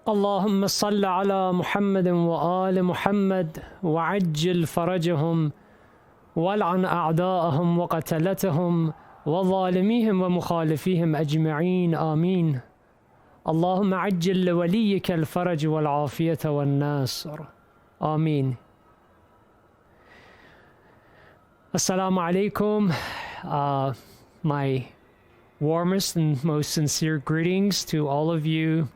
اللهم صل على محمد وآل محمد وعجل فرجهم والعن أعداءهم وقتلتهم وظالميهم ومخالفيهم أجمعين آمين. اللهم عجل لوليك الفرج والعافية والنصر آمين. Assalamu alaikum. My warmest and most sincere greetings to all of you,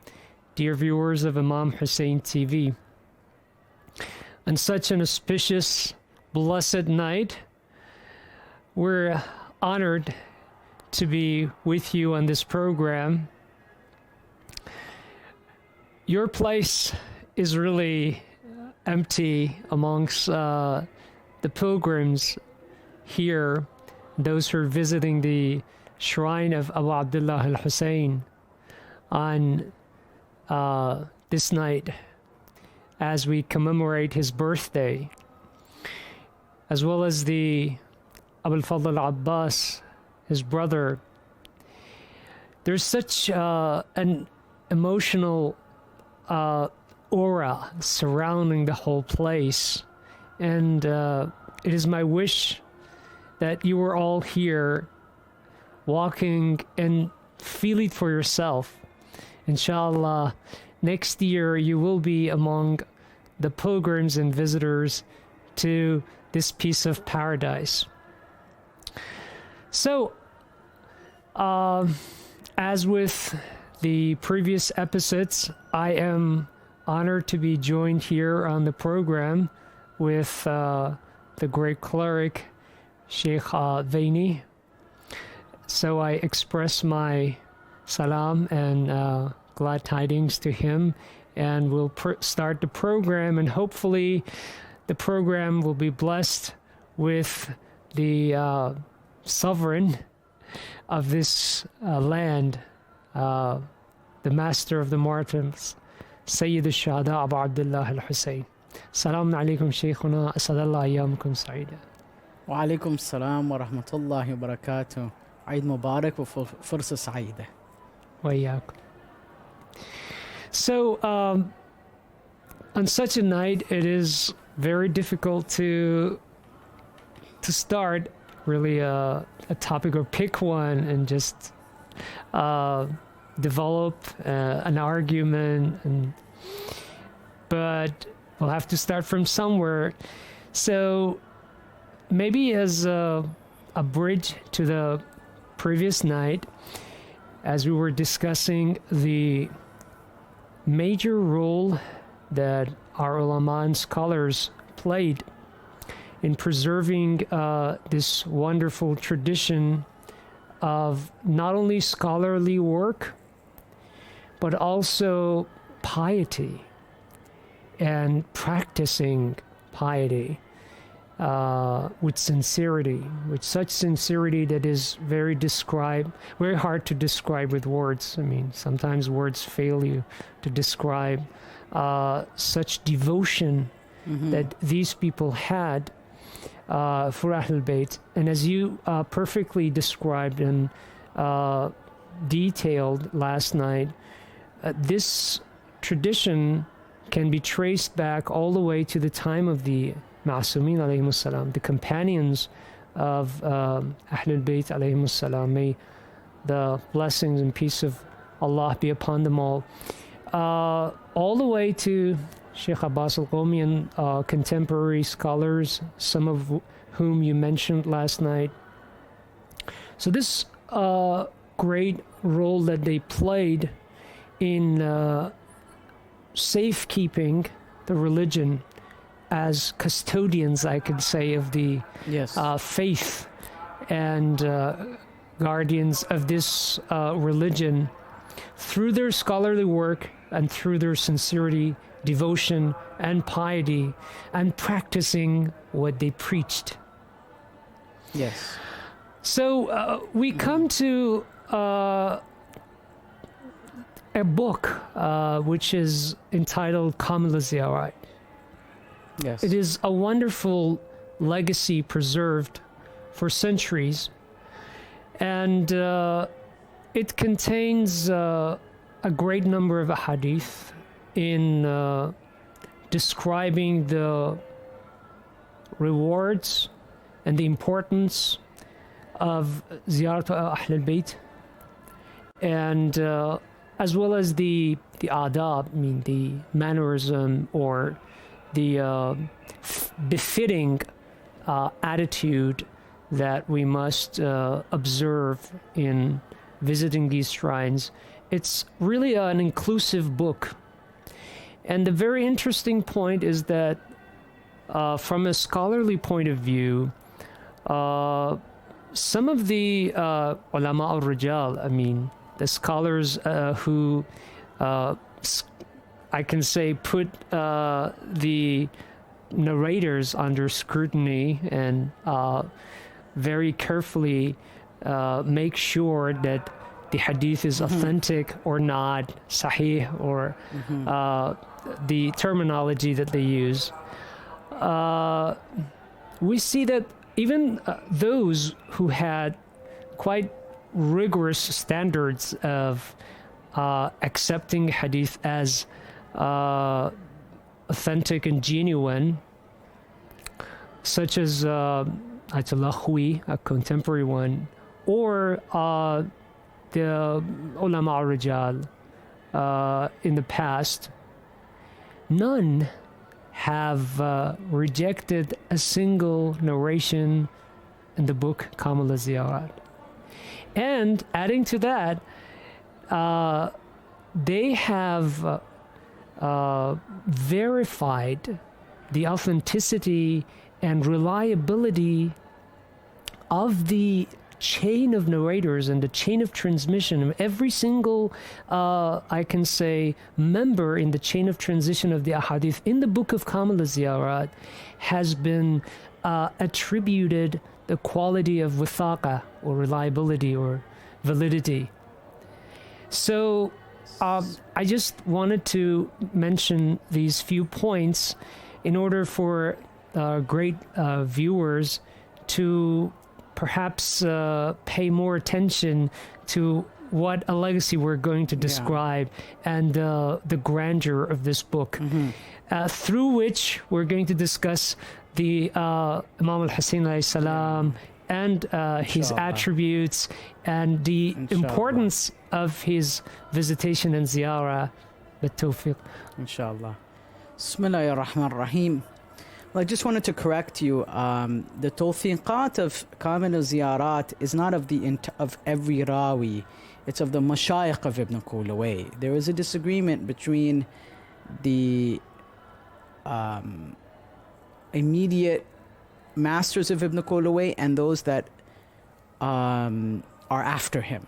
dear viewers of Imam Hussein TV. On such an auspicious, blessed night, we're honored to be with you on this program. Your place is really empty amongst the pilgrims here, those who are visiting the shrine of Abu Abdullah al-Hussein on this night as we commemorate his birthday, as well as the Abul Fadl Abbas, his brother. There's such an emotional aura surrounding the whole place, and it is my wish that you are all here walking and feel it for yourself. Inshallah, next year you will be among the pilgrims and visitors to this piece of paradise. So, as with the previous episodes, I am honored to be joined here on the program with the great cleric, Sheikh Vinay. So I express my salam and glad tidings to him, and we'll start the program, and hopefully the program will be blessed with the sovereign of this land, the master of the martyrs, Sayyid al-Shuhada Abu Abdullah al-Hussein. Salaam alaikum Shaykhuna, asadallah ayyamkum sa'ida. Wa alaikum salam wa rahmatullahi wa barakatuh. Eid Mubarak wa fursa sa'ida. Wa iyaakum. So, on such a night, it is very difficult to start really a topic or pick one and just develop an argument, but we'll have to start from somewhere. So maybe as a bridge to the previous night, as we were discussing the major role that our ulama and scholars played in preserving this wonderful tradition of not only scholarly work, but also piety and practicing piety with sincerity, with such sincerity that is very hard to describe with words. I mean, sometimes words fail you to describe such devotion that these people had for Ahlul Bayt. And as you perfectly described and detailed last night, this tradition can be traced back all the way to the time of the Ma'asumin alayhimus salam, the companions of Ahlul Bayt alayhimus salam. May the blessings and peace of Allah be upon them all the way to Sheikh Abbas al-Qawmi and contemporary scholars, some of whom you mentioned last night. So this great role that they played in safekeeping the religion as custodians, I could say, of the Yes. faith and guardians of this religion through their scholarly work and through their sincerity, devotion, and piety, and practicing what they preached. Yes. So we come to a book which is entitled Kamil al-Ziyarat. Yes. It is a wonderful legacy preserved for centuries, and it contains a great number of ahadith in describing the rewards and the importance of ziyarat Ahl al-Bayt, and as well as the adab, I mean the mannerism or the befitting attitude that we must observe in visiting these shrines. It's really an inclusive book. And the very interesting point is that from a scholarly point of view, some of the ulama al-rijal, I mean, the scholars who I can say put the narrators under scrutiny and very carefully make sure that the hadith is authentic or not, sahih, or the terminology that they use. We see that even those who had quite rigorous standards of accepting hadith as authentic and genuine, such as Ayatollah Khouy, a contemporary one, or the ulama al-rijal in the past, none have rejected a single narration in the book Kamil al-Ziyarat. And adding to that, they have verified the authenticity and reliability of the chain of narrators and the chain of transmission of every single, I can say, member in the chain of transition of the ahadith in the book of Kamil al-Ziyarat has been attributed the quality of withaqa, or reliability, or validity. So I just wanted to mention these few points in order for great viewers to perhaps pay more attention to what a legacy we're going to describe and the grandeur of this book, through which we're going to discuss the Imam Hussein alayhi salam and his attributes and the importance of his visitation and ziyarah. Bit-tawfiq. Inshallah. Bismillahir Rahmanir Rahim. Well, I just wanted to correct you. The tawfiqat of Kamil al-Ziyarat is not of of every rawi. It's of the mashayikh of Ibn Qulaway. There is a disagreement between the immediate masters of Ibn Qulaway and those that are after him.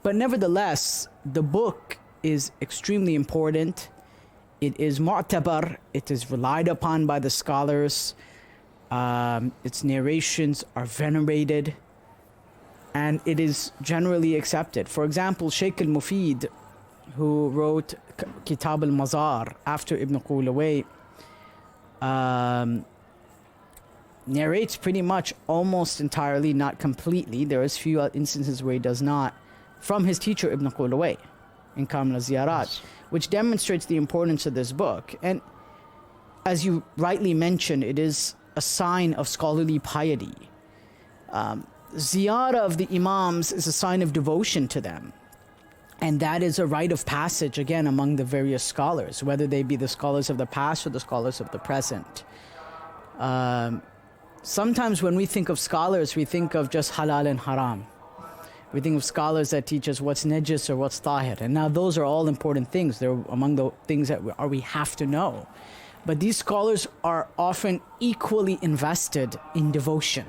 But nevertheless, the book is extremely important. It is mu'tabar, it is relied upon by the scholars, its narrations are venerated, and it is generally accepted. For example, Sheikh al-Mufid, who wrote Kitab al-Mazar after Ibn Qulaway, narrates pretty much almost entirely, not completely, there is few instances where he does not, from his teacher Ibn Qulaway in Kamil al-Ziyarat, which demonstrates the importance of this book. And as you rightly mentioned, it is a sign of scholarly piety. Ziyarah of the Imams is a sign of devotion to them. And that is a rite of passage, again, among the various scholars, whether they be the scholars of the past or the scholars of the present. Sometimes when we think of scholars, we think of just halal and haram. We think of scholars that teach us what's najis or what's tahir. And now those are all important things. They're among the things that we have to know. But these scholars are often equally invested in devotion,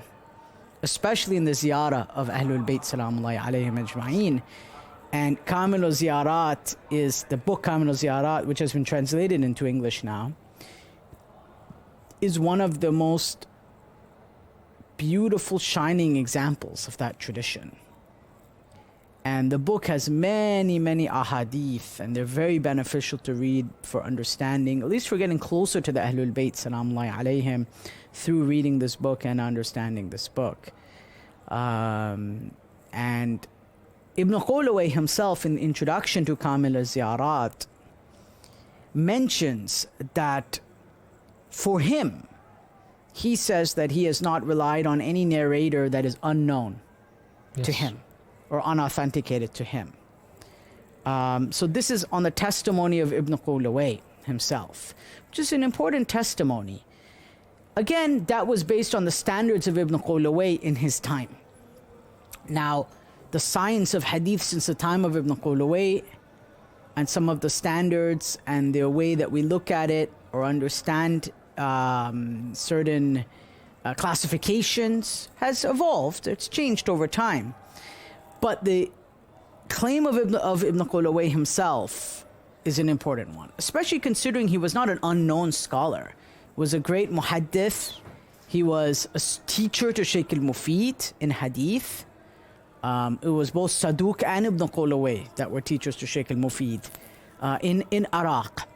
especially in the ziyarah of Ahlul Bayt Salamullahi alayhim ajma'een. And Kamil al-Ziyarat is the book Kamil al-Ziyarat, which has been translated into English now, is one of the most beautiful, shining examples of that tradition. And the book has many, many ahadith, and they're very beneficial to read for understanding, at least for getting closer to the Ahlul Bayt Salamullahi alayhim through reading this book and understanding this book. And Ibn Qulaway himself, in the introduction to Kamil al-Ziyarat, mentions that for him, he says that he has not relied on any narrator that is unknown to him or unauthenticated to him. So this is on the testimony of Ibn Qulaway himself, which is an important testimony. Again, that was based on the standards of Ibn Qulaway in his time. Now, the science of hadith since the time of Ibn Qulaway and some of the standards and the way that we look at it or understand certain classifications has evolved. It's changed over time. But the claim of Ibn Qulaway himself is an important one, especially considering he was not an unknown scholar. He was a great muhaddith. He was a teacher to Sheikh al-Mufid in hadith. It was both Saduq and Ibn Qulaway that were teachers to Sheikh al-Mufid in Iraq.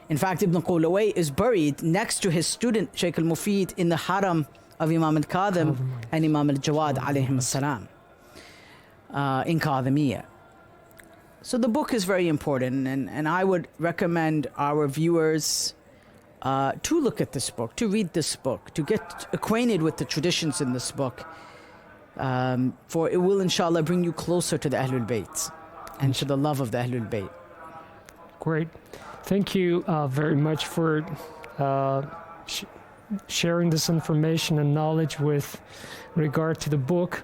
In fact, Ibn Qulaway is buried next to his student Sheikh al-Mufid in the haram of Imam al-Kadhim and Imam al-Jawad alayhim as-salam in Kadhimiyya. So the book is very important, and I would recommend our viewers to look at this book, to read this book, to get acquainted with the traditions in this book, for it will inshallah bring you closer to the Ahlul Bayt and to the love of the Ahlul Bayt. Great. Thank you very much for sharing this information and knowledge with regard to the book.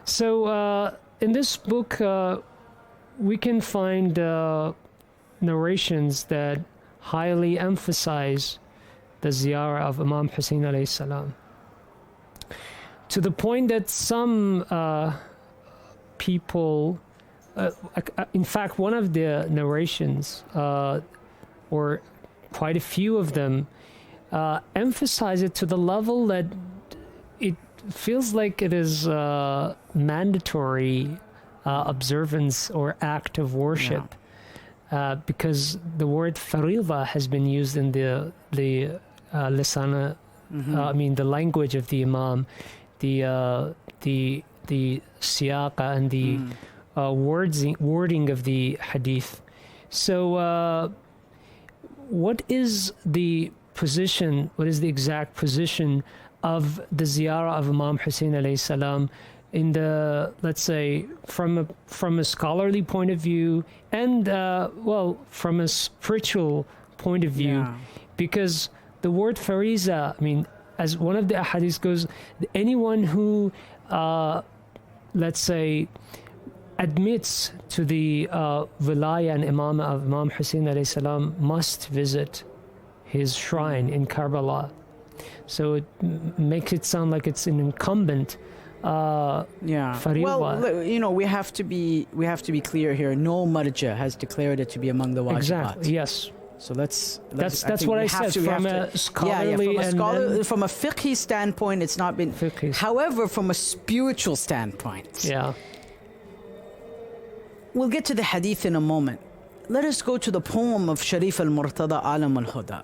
So in this book, we can find narrations that highly emphasize the ziyarah of Imam Hussein alayhi salam, to the point that some people, in fact, one of the narrations, or quite a few of them, emphasize it to the level that it feels like it is mandatory observance or act of worship, because the word farida has been used in the lisana, I mean the language of the Imam, the siyaqa and the wording of the hadith. So what is the position, what is the exact position of the ziyarah of Imam Hussein alayhi salam in the, let's say, from a scholarly point of view and well, from a spiritual point of view? Because the word fariza, I mean, as one of the ahadith goes, anyone who let's say admits to the wilaya and imama of Imam Hussein alayhi salam must visit his shrine in Karbala. So it makes it sound like it's an incumbent fariḍa. Well, you know, we have to be clear here. No marja has declared it to be among the wajibat. Exactly. Yes. So that's what I said. From a scholarly from a fiqhi standpoint, it's not been. Fiqhi. However, from a spiritual standpoint, we'll get to the hadith in a moment. Let us go to the poem of Sharif al-Murtada Alam al-Huda.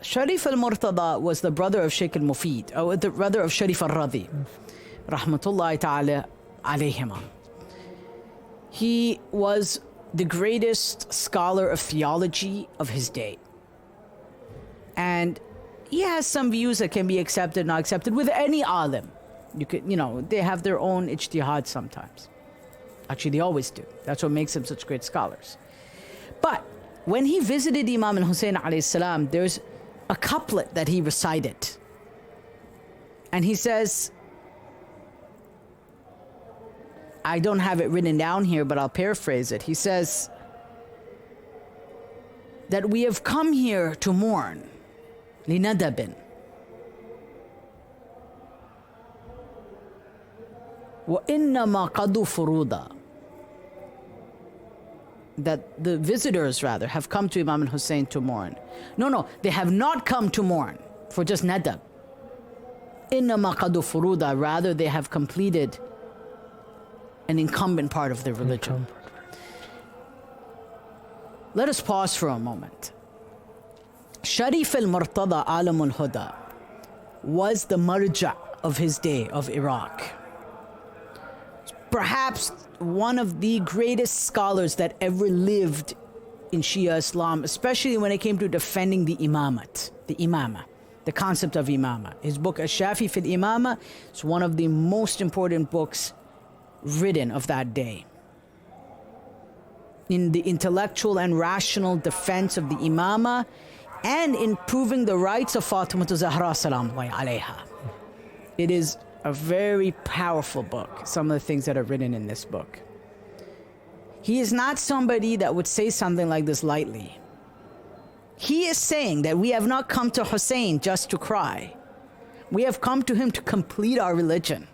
Sharif al-Murtada was the brother of Sheikh al-Mufid, or the brother of Sharif al-Radhi, rahmatullahi ta'ala alayhima. He was the greatest scholar of theology of his day. And he has some views that can be accepted, not accepted, with any alim. They have their own ijtihad sometimes. Actually, they always do. That's what makes them such great scholars. But when he visited Imam Hussein alayhi salam, there's a couplet that he recited. And he says, I don't have it written down here, but I'll paraphrase it. He says that we have come here to mourn, لِنَدَبٍ وَإِنَّمَا قَدُوا فُرُودًا. That the visitors, rather, have come to Imam Hussein to mourn. No, they have not come to mourn for just nadab. إِنَّمَا قَدُوا فُرُودًا. Rather, they have completed an incumbent part of their religion. Let us pause for a moment. Sharif al-Murtada Alam al-Huda was the marja of his day of Iraq. Perhaps one of the greatest scholars that ever lived in Shia Islam, especially when it came to defending the imamat, the imama, the concept of imama. His book Ash-Shafi fil Imama is one of the most important books written of that day, in the intellectual and rational defense of the imama and in proving the rights of Fatima Zahra salamullahi alayha. It is a very powerful book, some of the things that are written in this book. He is not somebody that would say something like this lightly. He is saying that we have not come to Hussein just to cry. We have come to him to complete our religion,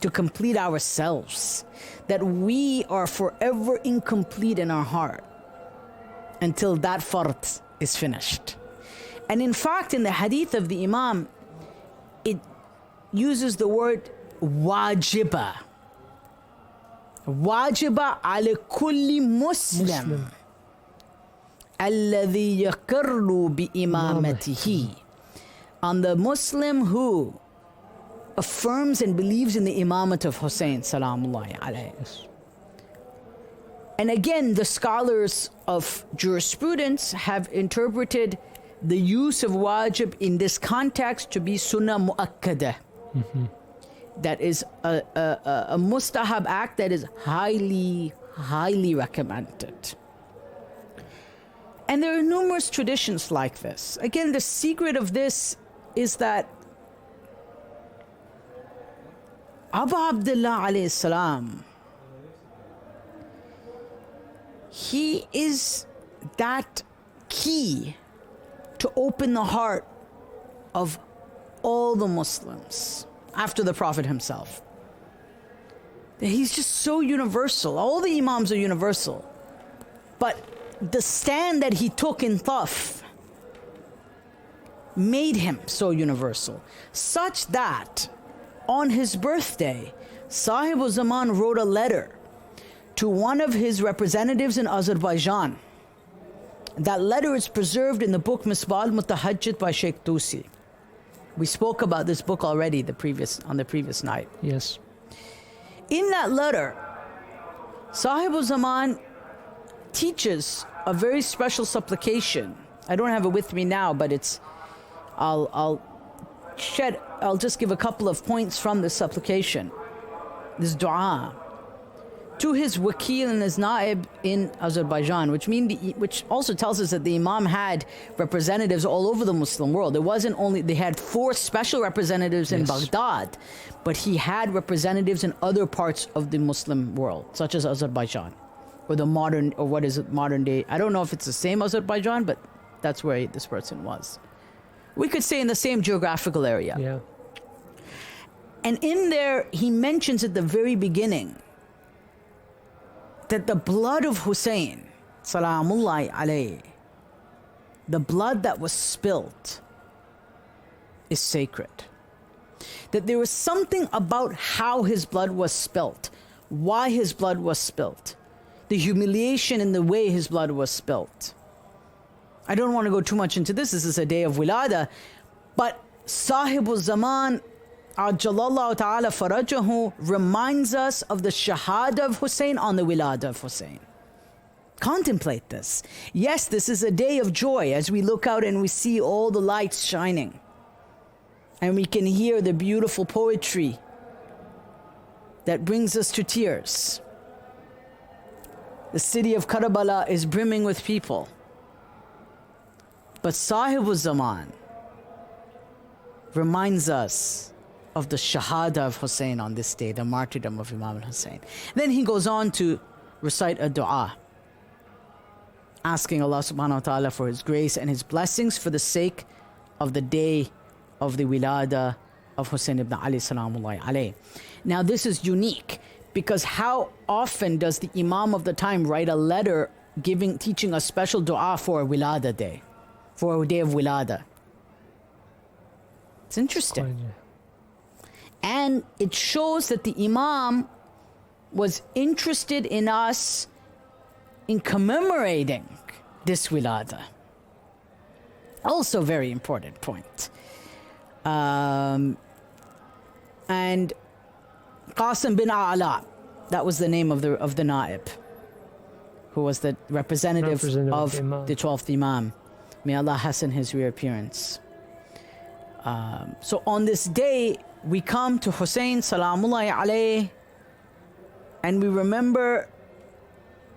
to complete ourselves, that we are forever incomplete in our heart until that fard is finished. And in fact, in the hadith of the Imam, it uses the word wajiba. Wajiba ala kulli muslim alladhi yaqirru bi imamatihi. On the Muslim who affirms and believes in the imamat of Hussein salamullahi alayhi. And again, the scholars of jurisprudence have interpreted the use of wajib in this context to be sunnah mu'akkada. That is a mustahab act that is highly, highly recommended. And there are numerous traditions like this. Again, the secret of this is that Abu Abdullah alayhi salam, he is that key to open the heart of all the Muslims after the Prophet himself. He's just so universal. All the Imams are universal. But the stand that he took in Thaf made him so universal, such that on his birthday, Sahib al-Zaman wrote a letter to one of his representatives in Azerbaijan. That letter is preserved in the book Misbah al-Mutahajjid by Sheikh Tusi. We spoke about this book already on the previous night. Yes. In that letter, Sahib al-Zaman teaches a very special supplication. I don't have it with me now, but I'll just give a couple of points from this supplication, this dua, to his wakil and his naib in Azerbaijan, which also tells us that the Imam had representatives all over the Muslim world. It wasn't only, they had 4 special representatives in Baghdad, but he had representatives in other parts of the Muslim world, such as Azerbaijan, or modern day. I don't know if it's the same Azerbaijan, but that's where this person was. We could say in the same geographical area. Yeah. And in there, he mentions at the very beginning that the blood of Hussein, salamullahi alayhi, the blood that was spilt, is sacred. That there was something about how his blood was spilt, why his blood was spilt, the humiliation in the way his blood was spilt. I don't want to go too much into this. This is a day of wilada, but Sahib al-Zaman Ajjalallahu ta'ala farajahu reminds us of the shahada of Hussein on the wilada of Hussein. Contemplate this. Yes, this is a day of joy as we look out and we see all the lights shining. And we can hear the beautiful poetry that brings us to tears. The city of Karbala is brimming with people. But Sahib al-Zaman reminds us of the Shahada of Hussein on this day, the martyrdom of Imam Hussein. Then he goes on to recite a dua, asking Allah subhanahu wa ta'ala for His grace and His blessings for the sake of the day of the wilada of Hussein ibn Ali salamullahi alayhi. Now this is unique because how often does the Imam of the time write a letter teaching a special dua for a wilada day, for a day of wilada? It's interesting. And it shows that the Imam was interested in us in commemorating this wilada. Also very important point. And Qasim bin A'la, that was the name of the Na'ib, who was the representative of the 12th Imam. May Allah hasten his reappearance. So on this day, we come to Hussein salamullahi alayhi, and we remember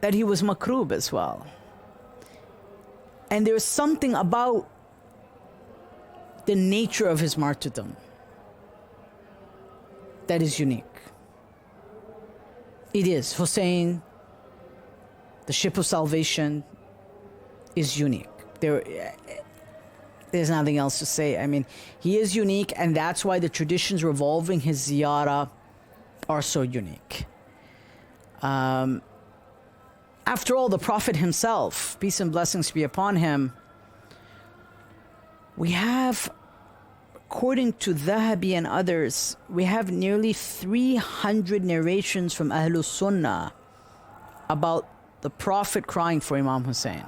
that he was makroob as well. And there's something about the nature of his martyrdom that is unique. It is. Hussein, the ship of salvation, is unique. There's nothing else to say. I mean, he is unique, and that's why the traditions revolving his ziyarah are so unique. After all, the Prophet himself, peace and blessings be upon him, we have, according to Dhahabi and others, we have nearly 300 narrations from Ahlul Sunnah about the Prophet crying for Imam Hussein.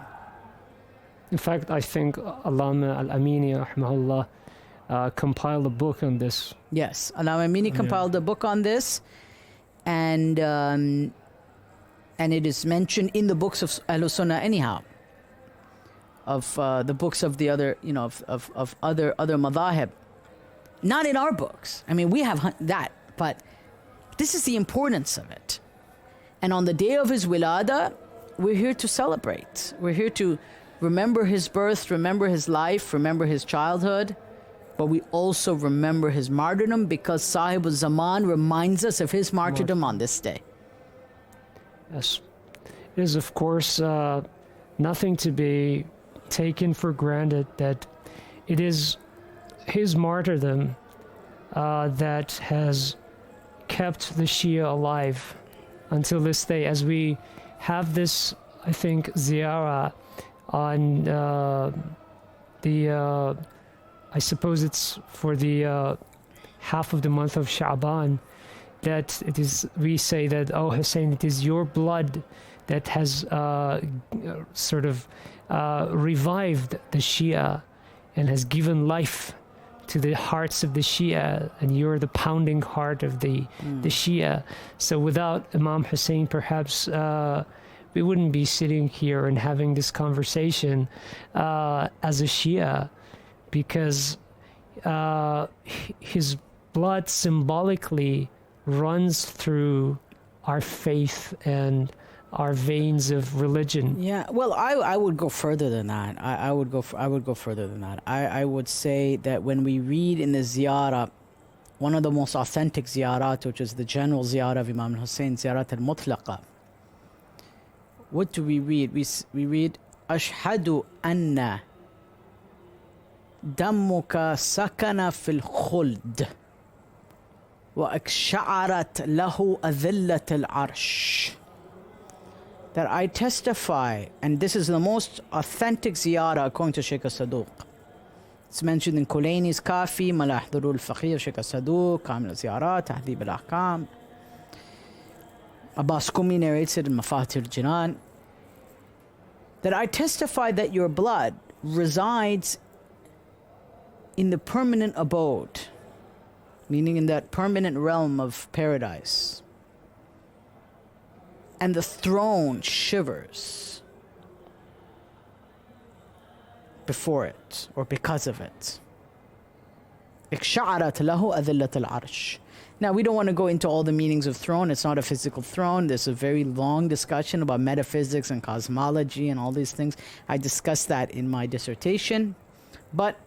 In fact, I think Allama Al-Amini rahimahullah compiled a book on this. Yes, Allama Amini compiled a book on this, and it is mentioned in the books of Ahlul Sunnah anyhow, of the books of the other, of other madhahib. Not in our books. I mean, we have that, but this is the importance of it. And on the day of his wilada, we're here to celebrate. We're here to remember his birth, remember his life, remember his childhood, but we also remember his martyrdom because Sahib al-Zaman reminds us of his martyrdom on this day. Yes. It is, of course, nothing to be taken for granted that it is his martyrdom that has kept the Shia alive until this day. As we have this, I think, ziyarah on I suppose it's for the half of the month of Sha'ban, that it is, we say that, oh Hussein, it is your blood that has sort of revived the Shia and has given life to the hearts of the Shia, and you're the pounding heart of the Shia. So without Imam Hussein, perhaps we wouldn't be sitting here and having this conversation as a Shia, because his blood symbolically runs through our faith and our veins of religion. Yeah, well, I would go further than that. I would go further than that. I would say that when we read in the ziyarah, one of the most authentic ziyarat, which is the general ziyarah of Imam Hussein, ziyarat al-mutlaqa, what do we read? We read, Ashhadu anna dammuka sakana fil khuld wa aksha'arat lahu adhillat al-arsh. That I testify, and this is the most authentic ziyarah according to Sheikh Saduq. It's mentioned in Kulayni's Kafi, Malah Durul Fakhir, Sheikh Saduq, Kamil al-Ziyarat, Tahdib al-Ahkam. Abbas Qumi narrates it in Mafatih al-Jinan. That I testify that your blood resides in the permanent abode, meaning in that permanent realm of paradise. And the throne shivers before it, or because of it. اكشعرت له أذلة العرش. Now, we don't want to go into all the meanings of throne. It's not a physical throne. There's a very long discussion about metaphysics and cosmology and all these things. I discussed that in my dissertation. But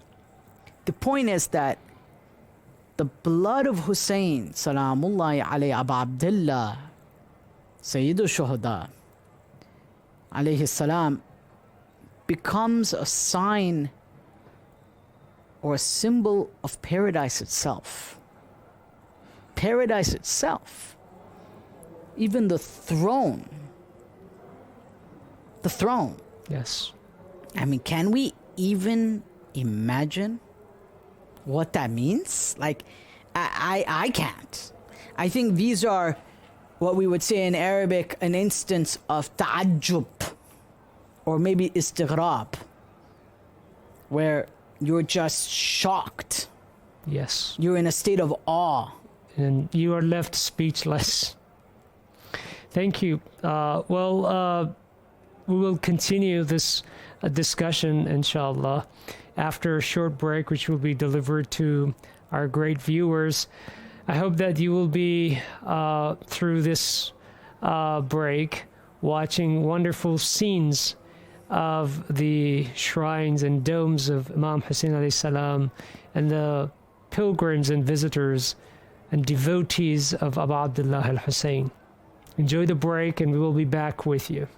the point is that the blood of Hussein, Salamullahi alayhi Abu Abdullah, Sayyidu Shuhada, alayhi salam, becomes a sign or a symbol of paradise itself. Paradise itself. Even the throne. The throne. Yes. I mean, can we even imagine what that means? Like, I can't. I think these are what we would say in Arabic an instance of ta'ajjub, or maybe istighrab, where you're just shocked. Yes. You're in a state of awe. And you are left speechless. Thank you. We will continue this discussion, inshallah, after a short break, which will be delivered to our great viewers. I hope that you will be, through this break, watching wonderful scenes of the shrines and domes of Imam Hussein alayhi salam, and the pilgrims and visitors and devotees of Abu Abdullah al-Hussein. Enjoy the break, and we will be back with you.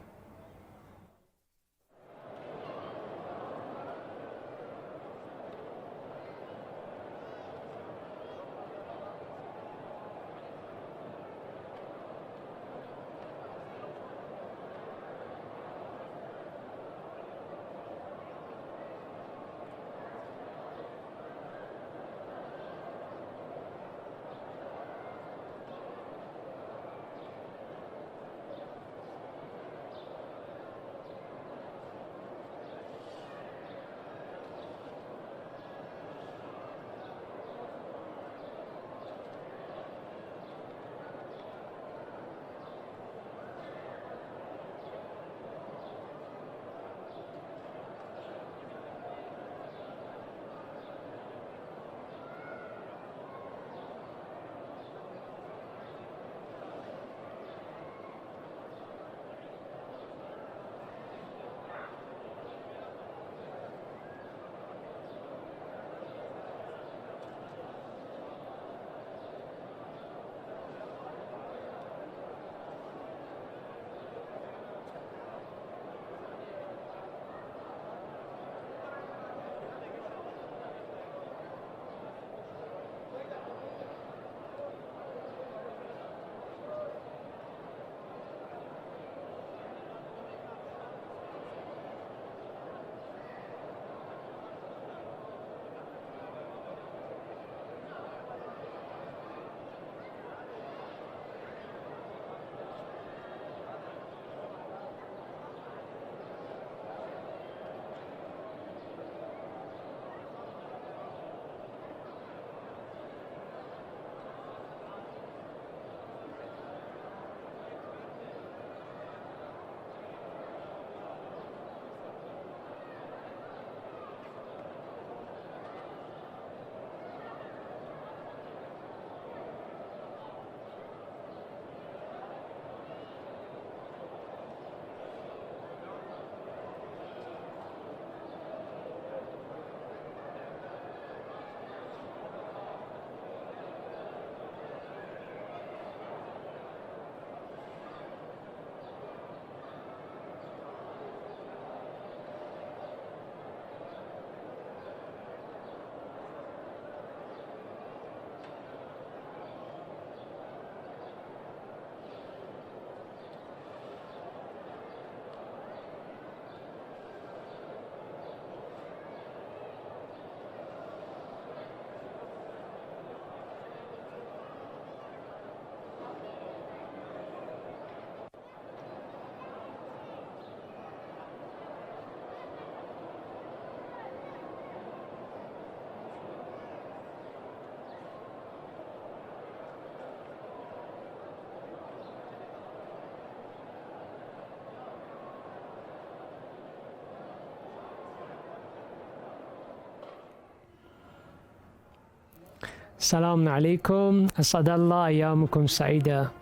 Assalamu alaikum. Asadallah ayamukum sa'ida.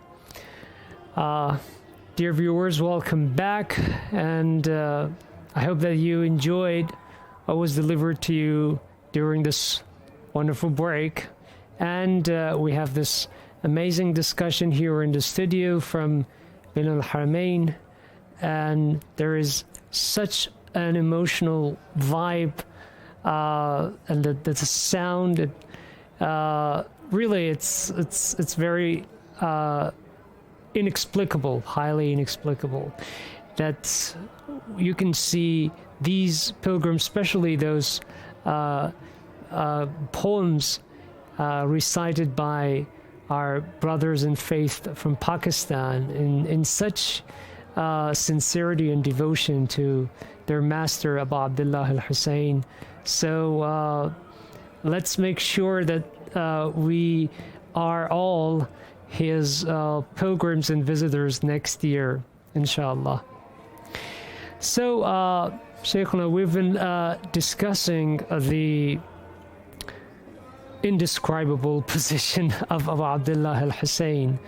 Dear viewers, welcome back, and I hope that you enjoyed what was delivered to you during this wonderful break. And we have this amazing discussion here in the studio from Bin al-Haramain, and there is such an emotional vibe, and the sound, really it's very inexplicable, highly inexplicable, that you can see these pilgrims, especially those poems recited by our brothers in faith from Pakistan in such sincerity and devotion to their master Abu Abdullah al-Hussein. So let's make sure that we are all his pilgrims and visitors next year, inshallah. So, Shaykhuna, we've been discussing the indescribable position of Abu Abdullah al-Hussein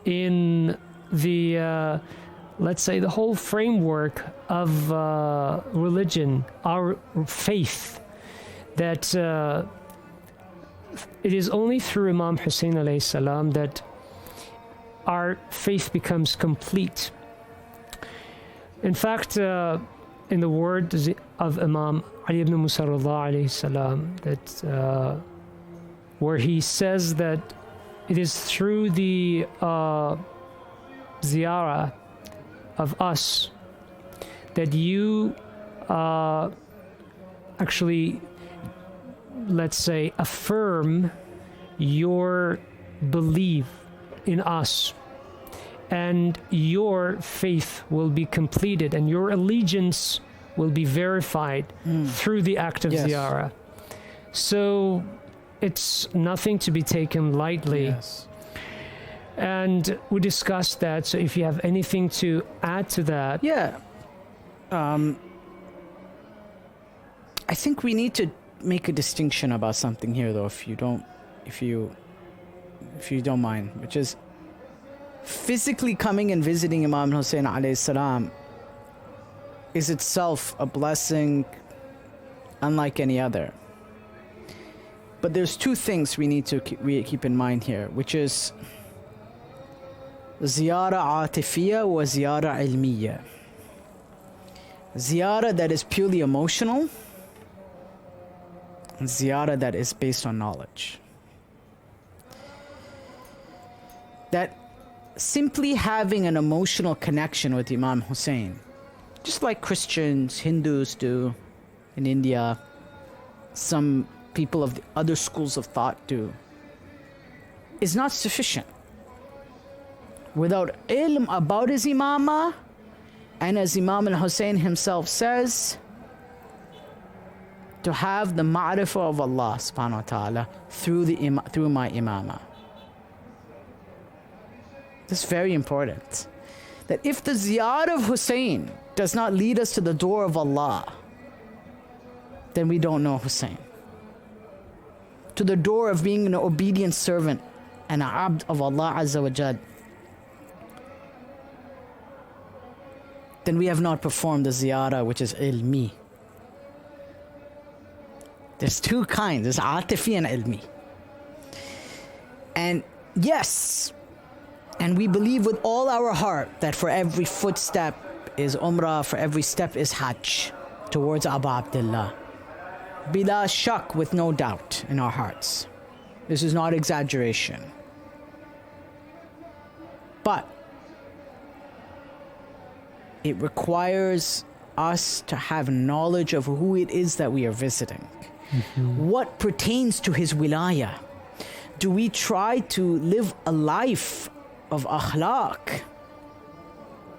in the, let's say, the whole framework of religion, our faith, that it is only through Imam Hussein alayhi salam that our faith becomes complete. In fact, in the words of Imam Ali ibn Musa alayhi salam, that where he says that it is through the ziyarah of us that you actually, let's say, affirm your belief in us, and your faith will be completed and your allegiance will be verified through the act of ziyarah. So it's nothing to be taken lightly. Yes. And we discussed that, so if you have anything to add to that. Yeah. I think we need to make a distinction about something here, though, if you don't mind, which is physically coming and visiting Imam Hussein alayhi salam is itself a blessing unlike any other. But there's two things we need to keep in mind here, which is ziyara atifiyya wa ziyara ilmiyya. Ziyara that is purely emotional, and ziyara that is based on knowledge. That simply having an emotional connection with Imam Hussein, just like Christians, Hindus do in India, some people of the other schools of thought do, is not sufficient. Without ilm about his imamah, and as Imam al-Hussein himself says, to have the ma'rifah of Allah subhanahu wa ta'ala through my imamah. This is very important. That if the ziyarah of Hussein does not lead us to the door of Allah, then we don't know Hussein. To the door of being an obedient servant and an abd of Allah Azza wa Jal, then we have not performed the ziyarah, which is ilmi. There's two kinds, there's atifi and ilmi. And yes, and we believe with all our heart that for every footstep is umrah, for every step is hajj towards Abu Abdullah. Bila shak, with no doubt in our hearts. This is not exaggeration. But it requires us to have knowledge of who it is that we are visiting. What pertains to his wilayah? Do we try to live a life of akhlaq,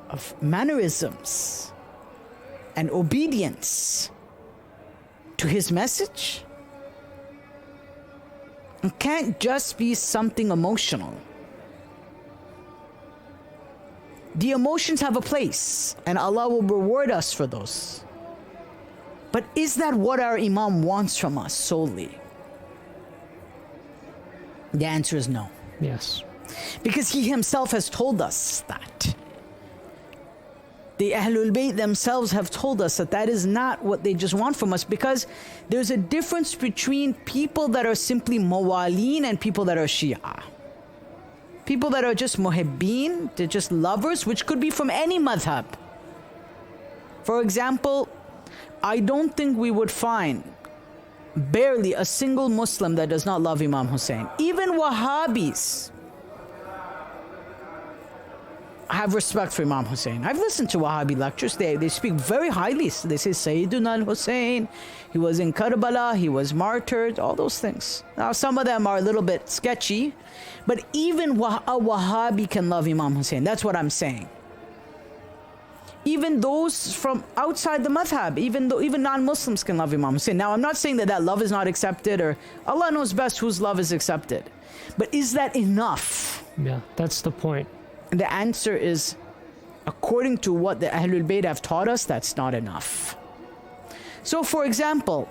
of mannerisms and obedience to his message? It can't just be something emotional. The emotions have a place, and Allah will reward us for those. But is that what our Imam wants from us solely? The answer is no. Yes. Because he himself has told us that. The Ahlul Bayt themselves have told us that that is not what they just want from us, because there's a difference between people that are simply mawaleen and people that are Shia. People that are just muhibbeen, they're just lovers, which could be from any madhab. For example, I don't think we would find barely a single Muslim that does not love Imam Hussein. Even Wahhabis have respect for Imam Hussein. I've listened to Wahhabi lectures. They speak very highly. They say Sayyiduna al-Hussein, he was in Karbala, he was martyred, all those things. Now some of them are a little bit sketchy, but even a Wahhabi can love Imam Hussein. That's what I'm saying. Even those from outside the madhab, even non-Muslims can love Imam Hussein. Now I'm not saying that love is not accepted, or Allah knows best whose love is accepted. But is that enough? Yeah, that's the point. And the answer is, according to what the Ahlul Bayt have taught us, that's not enough. So for example,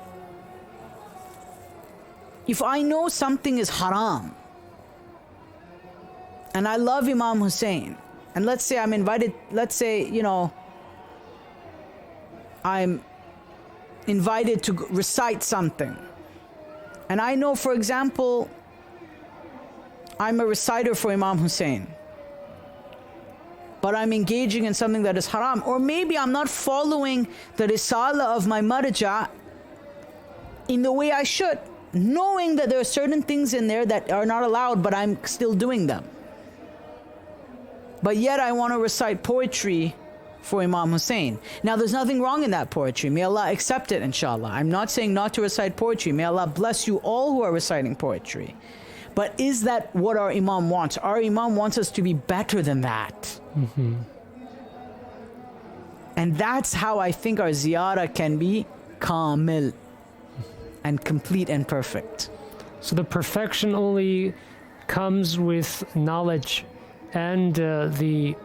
if I know something is haram, and I love Imam Hussein, and let's say I'm invited, I'm invited to recite something, and I know, for example, I'm a reciter for Imam Hussein, but I'm engaging in something that is haram, or maybe I'm not following the risala of my marja in the way I should, knowing that there are certain things in there that are not allowed, but I'm still doing them. But yet I want to recite poetry for Imam Hussein. Now there's nothing wrong in that poetry. May Allah accept it, inshallah. I'm not saying not to recite poetry. May Allah bless you all who are reciting poetry. But is that what our Imam wants? Our Imam wants us to be better than that. Mm-hmm. And that's how I think our ziyarah can be kamil and complete and perfect. So the perfection only comes with knowledge and the,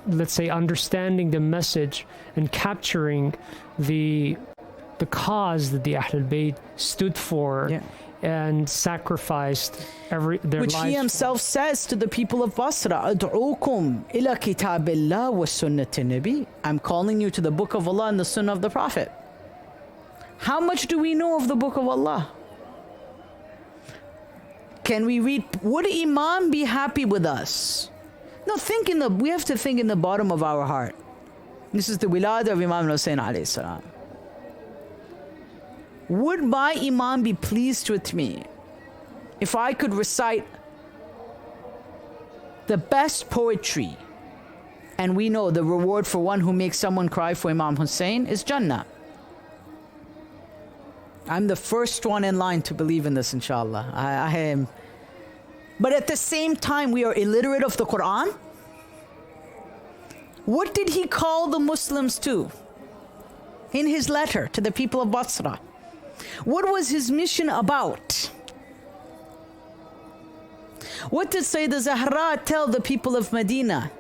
let's say, understanding the message and capturing the cause that the Ahlul Bayt stood for. Yeah. And sacrificed their which lives. He himself says to the people of Basra, Ad'ukum ila kitabillah wa sunnati nabi. I'm calling you to the book of Allah and the sunnah of the Prophet. How much do we know of the book of Allah? Can we read? Would Imam be happy with us? No, we have to think in the bottom of our heart. This is the wilad of Imam Hussein alayhi salam. Would my Imam be pleased with me if I could recite the best poetry? And we know the reward for one who makes someone cry for Imam Hussein is Jannah. I'm the first one in line to believe in this, inshallah. I am. But at the same time, we are illiterate of the Quran. What did he call the Muslims to in his letter to the people of Basra? What was his mission about? What did Sayyidah Zahra tell the people of Medina?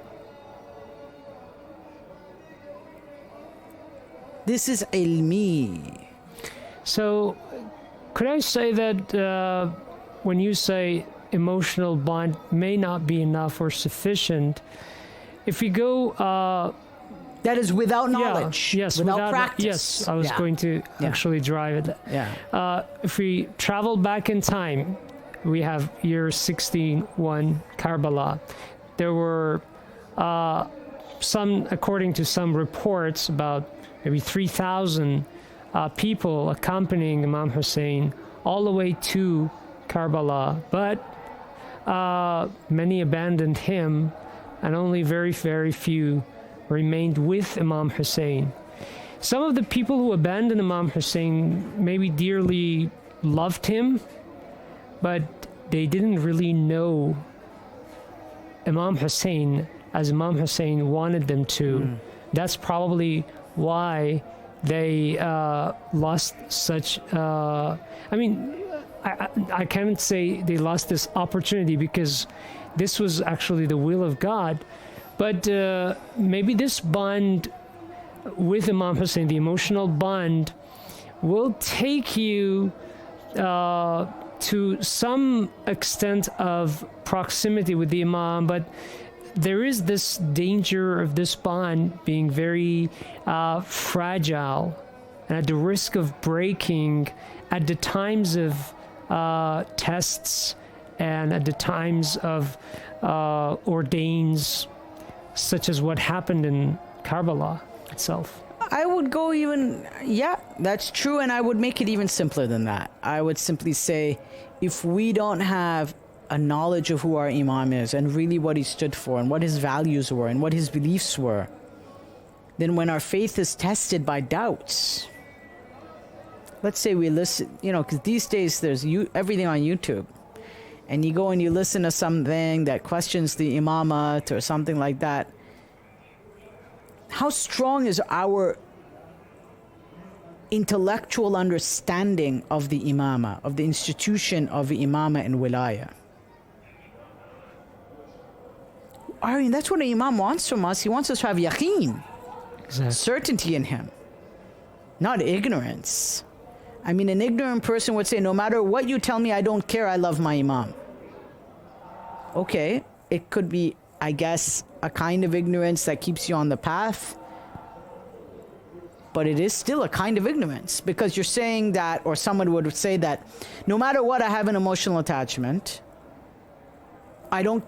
This is ilmi. So, could I say that when you say emotional bond may not be enough or sufficient, if we go... that is without knowledge. Yeah, yes, without practice. Yes, I was going to actually drive it. Yeah. If we travel back in time, we have year 1601, Karbala. There were according to some reports, about maybe 3,000 people accompanying Imam Hussein all the way to Karbala. But many abandoned him, and only very, very few remained with Imam Hussein. Some of the people who abandoned Imam Hussein maybe dearly loved him, but they didn't really know Imam Hussein as Imam Hussein wanted them to. That's probably why they lost such... I can't say they lost this opportunity, because this was actually the will of God. But maybe this bond with Imam Hussein, the emotional bond, will take you to some extent of proximity with the Imam, but there is this danger of this bond being very fragile and at the risk of breaking at the times of tests and at the times of ordains, such as what happened in Karbala itself. I would go even, yeah, that's true. And I would make it even simpler than that. I would simply say, if we don't have a knowledge of who our Imam is and really what he stood for and what his values were and what his beliefs were, then when our faith is tested by doubts, let's say we listen, because these days there's everything on YouTube, and you go and you listen to something that questions the imamate or something like that. How strong is our intellectual understanding of the imama, of the institution of the imama and wilaya? I mean, that's what an imam wants from us. He wants us to have yaqeen, Exactly. certainty in him, not ignorance. I mean, an ignorant person would say, no matter what you tell me, I don't care, I love my imam. Okay, it could be, I guess, a kind of ignorance that keeps you on the path, but it is still a kind of ignorance, because you're saying that, or someone would say that, no matter what, I have an emotional attachment. I don't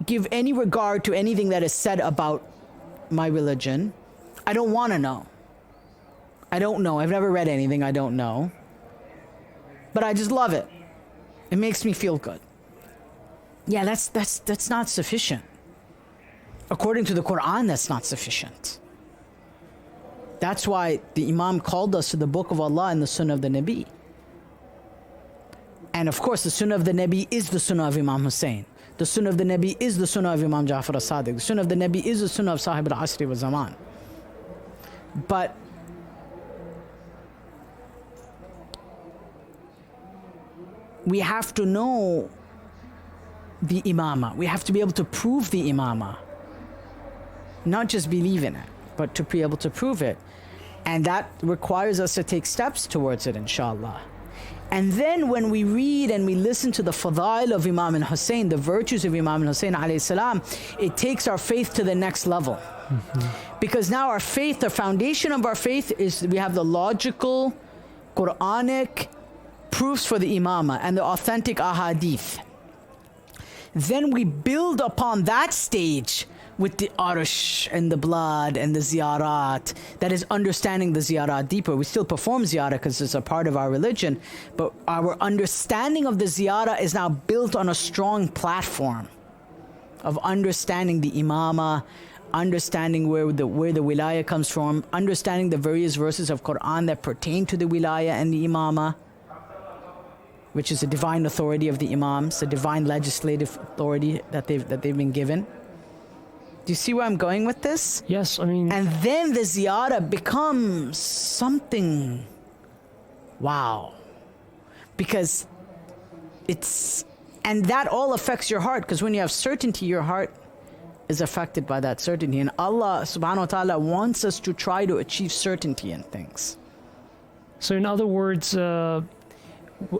give any regard to anything that is said about my religion. I don't want to know. I don't know. I've never read anything. I don't know. But I just love it. It makes me feel good. Yeah, that's not sufficient. According to the Quran, that's not sufficient. That's why the Imam called us to the Book of Allah and the Sunnah of the Nabi. And of course, the Sunnah of the Nabi is the Sunnah of Imam Hussein. The Sunnah of the Nabi is the Sunnah of Imam Ja'far as-Sadiq. The Sunnah of the Nabi is the Sunnah of Sahib al-Asri wa Zaman. But we have to know the imama. We have to be able to prove the imama. Not just believe in it, but to be able to prove it. And that requires us to take steps towards it, inshallah. And then when we read and we listen to the fadail of Imam Hussein, the virtues of Imam Hussein alayhi salam, it takes our faith to the next level. Mm-hmm. Because now our faith, the foundation of our faith is we have the logical, Quranic proofs for the imama and the authentic ahadith. Then we build upon that stage with the arsh and the blood and the ziyarat, that is understanding the ziyarat deeper. We still perform ziyarat because it's a part of our religion, but our understanding of the ziyarat is now built on a strong platform of understanding the imama, understanding where the wilaya comes from, understanding the various verses of Quran that pertain to the wilaya and the imama, which is the divine authority of the imams, the divine legislative authority that they've been given. Do you see where I'm going with this? Yes, I mean... And then the ziyarah becomes something, wow. Because and that all affects your heart, because when you have certainty, your heart is affected by that certainty. And Allah subhanahu wa ta'ala wants us to try to achieve certainty in things. So in other words,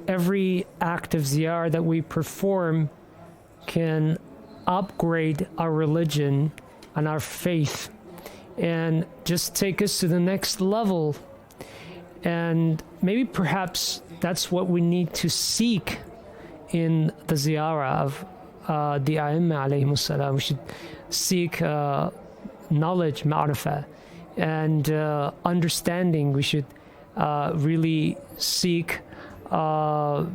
every act of ziyarah that we perform can upgrade our religion and our faith and just take us to the next level. And maybe perhaps that's what we need to seek in the ziyarah of the A'imma alayhimus salam. We should seek knowledge, ma'rifah, and understanding. We should really seek a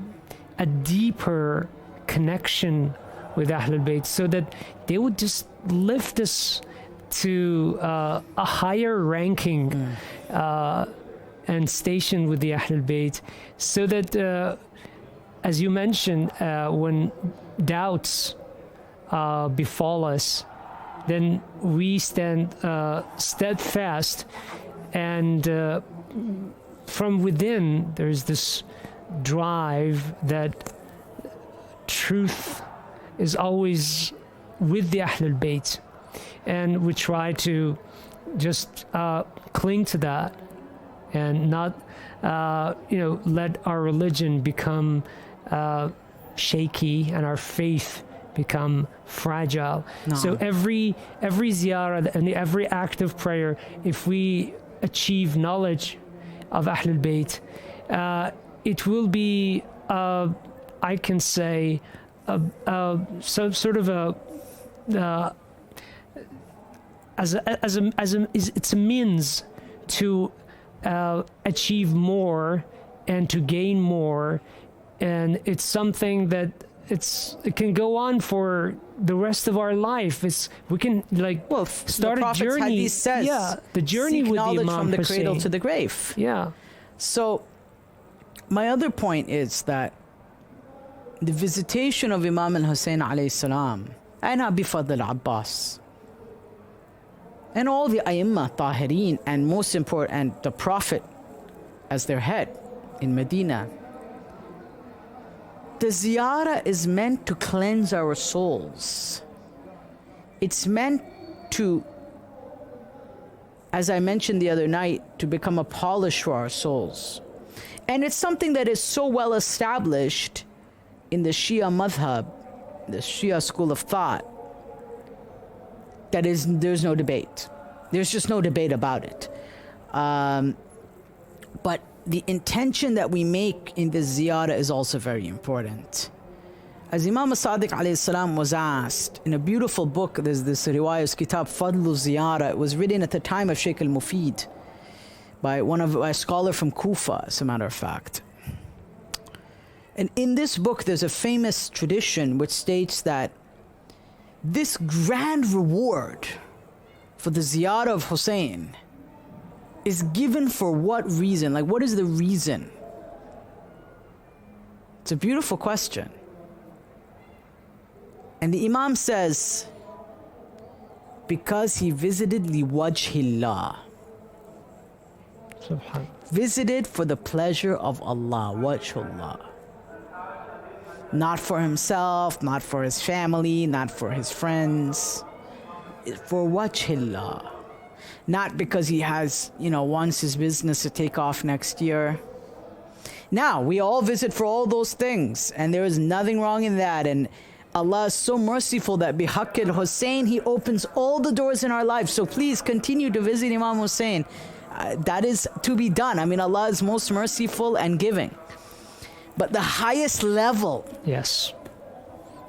deeper connection with Ahlul Bayt, so that they would just lift us to a higher ranking and station with the Ahlul Bayt, so that as you mentioned, when doubts befall us, then we stand steadfast, and from within there's this drive that truth is always with the Ahlul Bayt, and we try to just cling to that and not let our religion become shaky and our faith become fragile. No. So every ziyarah and every act of prayer, if we achieve knowledge of Ahlul Bayt, it will be, I can say, it's a means to achieve more and to gain more, and it's something that it can go on for the rest of our life. We can start a journey. Hadith says, the journey seek with knowledge the Imam from the Hussein. cradle to the grave. Yeah. So, my other point is that the visitation of Imam al-Hussein alayhi salam and Abi Fadl Abbas and all the Aimma Tahirin, and most important, and the Prophet as their head in Medina, the ziyarah is meant to cleanse our souls. It's meant to, as I mentioned the other night, to become a polish for our souls. And it's something that is so well established in the Shia madhab, the Shia school of thought, that there's no debate. There's just no debate about it. But the intention that we make in the ziyarah is also very important. As Imam Sadiq alayhi salam was asked in a beautiful book, there's this riwayah, Kitab Fadlu Ziyarah. It was written at the time of Sheikh al-Mufid by a scholar from Kufa, as a matter of fact. And in this book, there's a famous tradition which states that this grand reward for the ziyarah of Hussein is given for what reason? Like, what is the reason? It's a beautiful question. And the Imam says, because he visited liwajhillah. Subhanallah. Visited for the pleasure of Allah, wajhullah. Not for himself, not for his family, not for his friends. For wajhillah. Not because he has, wants his business to take off next year. Now, we all visit for all those things, and there is nothing wrong in that. And Allah is so merciful that bihaqq al-Hussein, He opens all the doors in our lives. So please continue to visit Imam Hussein. That is to be done. I mean, Allah is most merciful and giving. But the highest level, yes,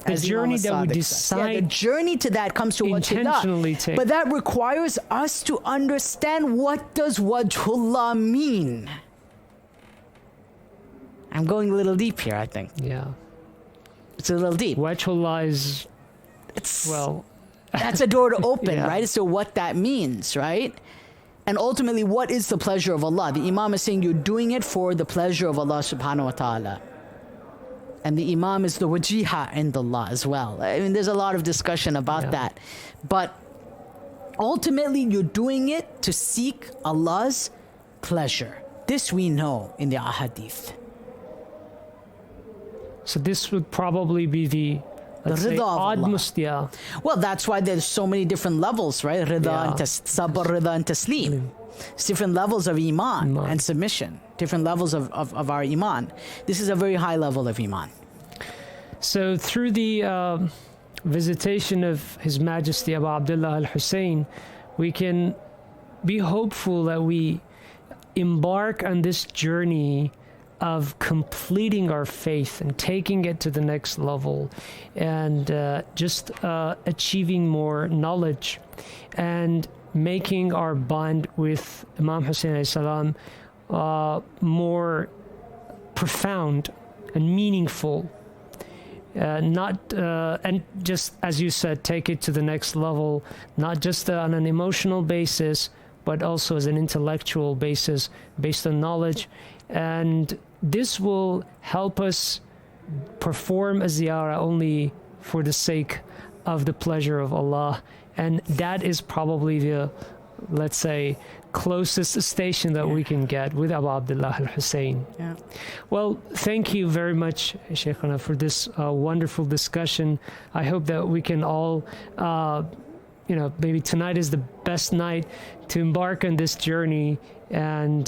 the as journey Imam that we Sadiq decide says. The journey to that comes to intentionally wajhullah. take. But that requires us to understand, what does wajhullah mean? I'm going a little deep here, I think. Yeah. It's a little deep. Wajhullah is, It's, well, that's a door to open, Yeah. right? So what that means, right? And ultimately, what is the pleasure of Allah? The Imam is saying you're doing it for the pleasure of Allah subhanahu wa ta'ala. And the Imam is the wajiha in Allah as well. I mean, there's a lot of discussion about that. But ultimately, you're doing it to seek Allah's pleasure. This we know in the ahadith. so this would probably be the, let's say, rida of odd Allah. mustia. Well, that's why there's so many different levels, right? Rida Yeah. and sabr, rida and taslim. It's different levels of iman and submission. Different levels of our iman. This is a very high level of iman. So through the visitation of His Majesty Abu Abdullah al-Hussein, we can be hopeful that we embark on this journey of completing our faith and taking it to the next level, and just achieving more knowledge and making our bond with Imam Hussein alayhi salam more profound and meaningful. And just as you said, take it to the next level, not just on an emotional basis, but also as an intellectual basis, based on knowledge. And this will help us perform a ziyarah only for the sake of the pleasure of Allah. And that is probably the, let's say, closest station that we can get with Abu Abdullah al-Hussein. Yeah. Well, thank you very much, Shaykhana, for this wonderful discussion. I hope that we can all, maybe tonight is the best night to embark on this journey and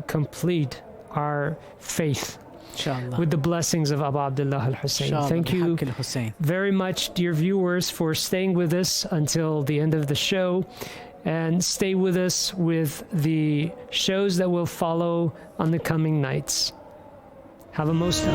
complete our faith. Inshallah. with the blessings of Abu Abdullah al-Hussein. Inshallah, Thank you bihaqq al-Hussein. very much, dear viewers, for staying with us until the end of the show. And stay with us with the shows that will follow on the coming nights. Have a most